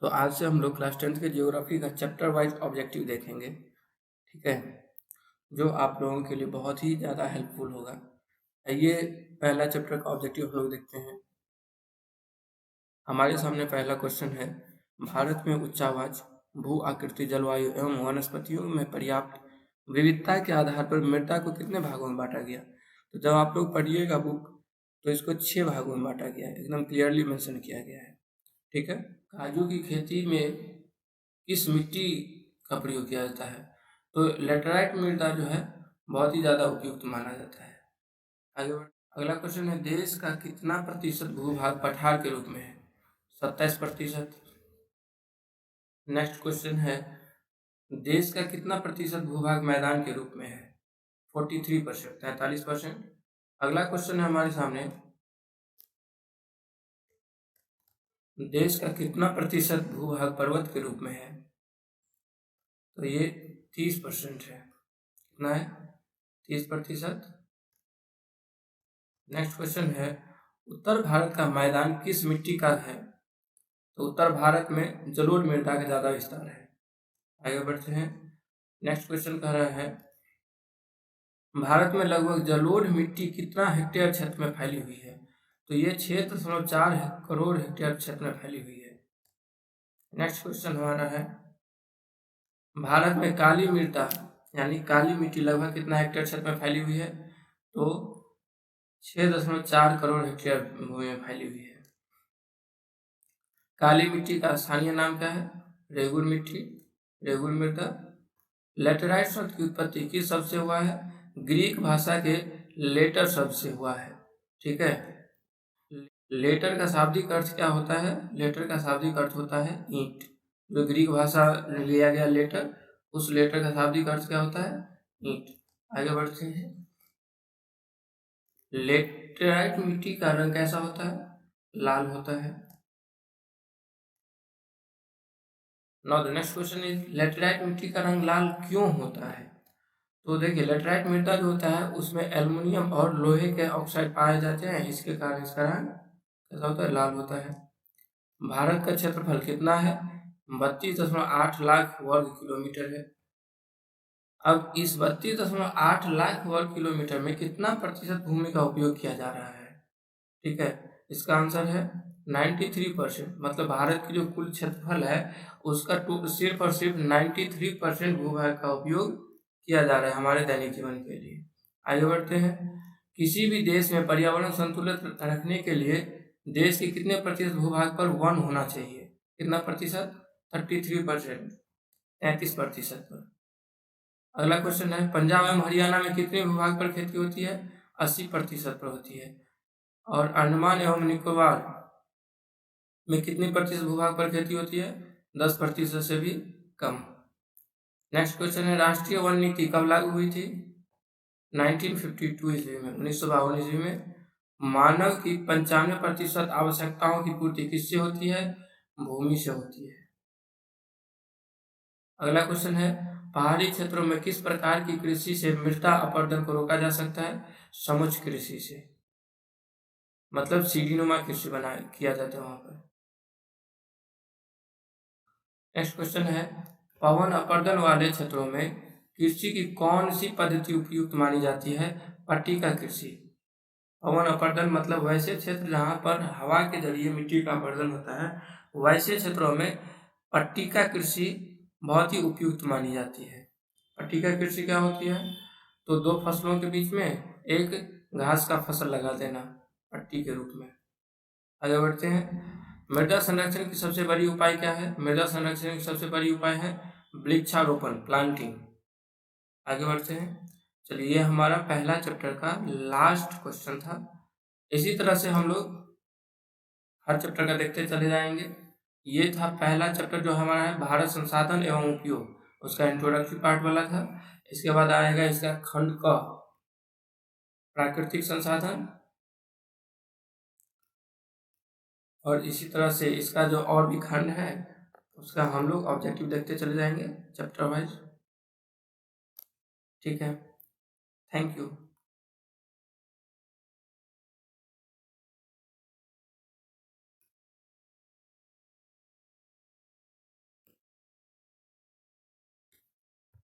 तो आज से हम लोग क्लास 10th के जियोग्राफी का चैप्टर वाइज ऑब्जेक्टिव देखेंगे, ठीक है, जो आप लोगों के लिए बहुत ही ज़्यादा हेल्पफुल होगा। ये पहला चैप्टर का ऑब्जेक्टिव हम लोग देखते हैं। हमारे सामने पहला क्वेश्चन है, भारत में उच्चावाच, भू आकृति, जलवायु एवं वनस्पतियों में पर्याप्त विविधता के आधार पर मृदा को कितने भागों में बांटा गया। तो जब आप लोग पढ़िएगा बुक तो इसको 6 भागों में बांटा गया है, एकदम क्लियरली मेंशन किया गया है, ठीक है। काजू की खेती में किस मिट्टी का प्रयोग किया जाता है। तो लेटराइट मृदा जो है बहुत ही ज़्यादा उपयुक्त माना जाता है। आगे बढ़ अगला क्वेश्चन है, देश का कितना प्रतिशत भूभाग पठार के रूप में है। 27%। नेक्स्ट क्वेश्चन है, देश का कितना प्रतिशत भूभाग मैदान के रूप में है। 43%, 43%। अगला क्वेश्चन है हमारे सामने, देश का कितना प्रतिशत भूभाग पर्वत के रूप में है। तो ये 30% है। कितना है? 30%। नेक्स्ट क्वेश्चन है, उत्तर भारत का मैदान किस मिट्टी का है। तो उत्तर भारत में जलोढ़ मृदा का ज़्यादा विस्तार है। आगे बढ़ते हैं। नेक्स्ट क्वेश्चन कह रहा है, भारत में लगभग जलोढ़ मिट्टी कितना हेक्टेयर क्षेत्र में फैली हुई है। तो ये 6.4 करोड़ हेक्टेयर क्षेत्र में फैली हुई है। नेक्स्ट क्वेश्चन हमारा है, भारत में काली मृदा यानी काली मिट्टी लगभग कितना हेक्टेयर क्षेत्र में फैली हुई है। तो 6.4 करोड़ हेक्टेयर भूमि में फैली हुई है। काली मिट्टी का स्थानीय नाम क्या है। रेगुर मिट्टी, रेगुर मृदा। लेटराइट शब्द की उत्पत्ति किस शब्द से हुआ है। ग्रीक भाषा के लेटर शब्द से हुआ है, ठीक है। लेटर का शाब्दिक अर्थ क्या होता है। लेटर का शाब्दिक अर्थ होता है ईंट। जो ग्रीक भाषा लिया गया लेटर, उस लेटर का शाब्दिक अर्थ क्या होता है, ईंट। आगे बढ़ते हैं। लेटराइट मिट्टी का रंग कैसा होता है, लाल होता है। Now the next question is, laterite मिट्टी का रंग लाल क्यों होता है। तो देखिए, लेटराइट मृदा जो होता है उसमें एल्युमिनियम और लोहे के ऑक्साइड पाए जाते हैं, इसके कारण इसका रंग कैसा होता है, लाल होता है। भारत का क्षेत्रफल कितना है। 32.8 लाख वर्ग किलोमीटर है। अब इस 32.8 लाख वर्ग किलोमीटर में कितना प्रतिशत भूमि का उपयोग किया जा रहा है, ठीक है। इसका आंसर है 93%। मतलब भारत की जो कुल क्षेत्रफल है उसका सिर्फ और सिर्फ 93% भूभाग का उपयोग किया जा रहा है हमारे दैनिक जीवन के लिए। आगे बढ़ते हैं। किसी भी देश में पर्यावरण संतुलित रखने के लिए देश के कितने प्रतिशत भूभाग पर वन होना चाहिए। कितना प्रतिशत, 33%, 33% पर। अगला क्वेश्चन है, पंजाब एवं हरियाणा में कितने भूभाग पर खेती होती है। 80% पर होती है। और अंडमान एवं निकोबार में कितनी प्रतिशत भूभाग पर खेती होती है। 10% से भी कम। नेक्स्ट क्वेश्चन है, राष्ट्रीय वन नीति कब लागू हुई थी। 1952 ईस्वी में, 1952 ईस्वी में। मानव की 95% आवश्यकताओं की पूर्ति किससे होती है, भूमि से होती है। अगला क्वेश्चन है, पहाड़ी क्षेत्रों में किस प्रकार की कृषि से मृदा अपरदन को रोका जा सकता है। समुच्च कृषि से, मतलब सीढ़ीनुमा कृषि किया जाता है वहां पर। नेक्स्ट क्वेश्चन है, पवन अपरदन वाले क्षेत्रों में कृषि की कौन सी पद्धति उपयुक्त मानी जाती है। पट्टिका कृषि। पवन अपरदन मतलब वैसे क्षेत्र जहाँ पर हवा के जरिए मिट्टी का अपरदन होता है, वैसे क्षेत्रों में पट्टिका कृषि बहुत ही उपयुक्त मानी जाती है। पट्टिका कृषि क्या होती है, तो 2 फसलों के बीच में एक घास का फसल लगा देना पट्टी के रूप में। आगे बढ़ते हैं। मृदा संरक्षण की सबसे बड़ी उपाय क्या है। मृदा संरक्षण की सबसे बड़ी उपाय है वृक्षारोपण, प्लांटिंग। आगे बढ़ते हैं। चलिए, ये हमारा पहला चैप्टर का लास्ट क्वेश्चन था। इसी तरह से हम लोग हर चैप्टर का देखते चले जाएंगे। ये था पहला चैप्टर जो हमारा है भारत संसाधन एवं उपयोग, उसका इंट्रोडक्टरी पार्ट वाला था। इसके बाद आएगा इसका खंड क, प्राकृतिक संसाधन। और इसी तरह से इसका जो और भी खंड है उसका हम लोग ऑब्जेक्टिव देखते चले जाएंगे चैप्टर वाइज, ठीक है। Thank you.